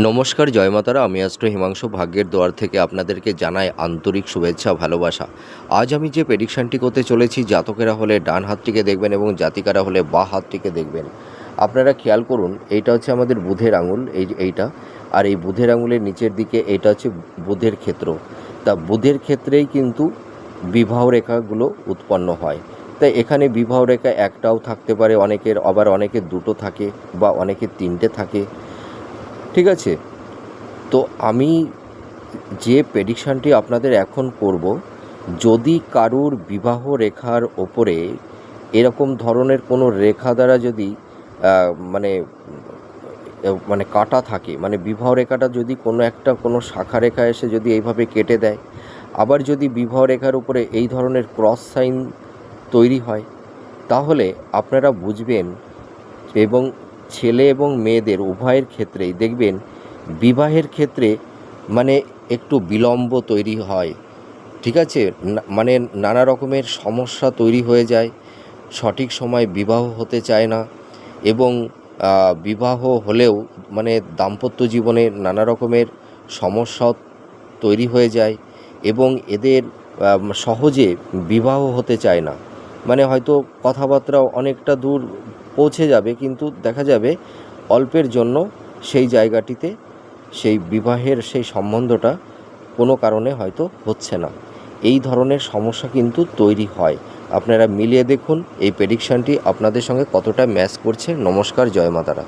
নমস্কার, জয় মাতারা। আমি অ্যাস্ট্রো হিমাংশু ভাগ্যের দুয়ার থেকে আপনাদেরকে জানাই আন্তরিক শুভেচ্ছা, ভালোবাসা। আজ আমি যে প্রেডিকশানটি করতে চলেছি, জাতকেরা হলে ডান হাতটিকে দেখবেন এবং জাতিকারা হলে বাঁ হাতটিকে দেখবেন। আপনারা খেয়াল করুন, এইটা হচ্ছে আমাদের বুধের আঙুল, এইটা। আর এই বুধের আঙুলের নিচের দিকে এইটা হচ্ছে বুধের ক্ষেত্র। তা বুধের ক্ষেত্রেই কিন্তু বিবাহ রেখাগুলো উৎপন্ন হয়। তাই এখানে বিবাহ রেখা একটাও থাকতে পারে অনেকের, আবার অনেকের দুটো থাকে বা অনেকের তিনটে থাকে। ঠিক আছে? তো আমি যে প্রেডিকশানটি আপনাদের এখন করব, যদি কারুর বিবাহ রেখার ওপরে এরকম ধরনের কোনো রেখা দ্বারা যদি মানে মানে কাটা থাকে, মানে বিবাহ রেখাটা যদি কোনো শাখা রেখা এসে যদি এইভাবে কেটে দেয়, আবার যদি বিবাহ রেখার উপরে এই ধরনের ক্রস সাইন তৈরি হয়, তাহলে আপনারা বুঝবেন। এবং ছেলে এবং মেয়েদের উভয়ের ক্ষেত্রেই দেখবেন বিবাহের ক্ষেত্রে মানে একটু বিলম্ব তৈরি হয়। ঠিক আছে? মানে নানা রকমের সমস্যা তৈরি হয়ে যায়, সঠিক সময় বিবাহ হতে চায় না, এবং বিবাহ হলেও মানে দাম্পত্য জীবনে নানা রকমের সমস্যা তৈরি হয়ে যায় এবং এদের সহজে বিবাহ হতে চায় না। মানে হয়তো কথাবার্তা অনেকটা দূর পৌঁছে যাবে, কিন্তু দেখা যাবে অল্পের জন্য সেই জায়গাটিতে সেই বিবাহের সেই সম্বন্ধটা কোনো কারণে হয়তো হচ্ছে না। এই ধরনের সমস্যা কিন্তু তৈরি হয়। আপনারা মিলিয়ে দেখুন এই প্রেডিকশানটি আপনাদের সঙ্গে কতটা ম্যাচ করছে। নমস্কার, জয় মাতারা।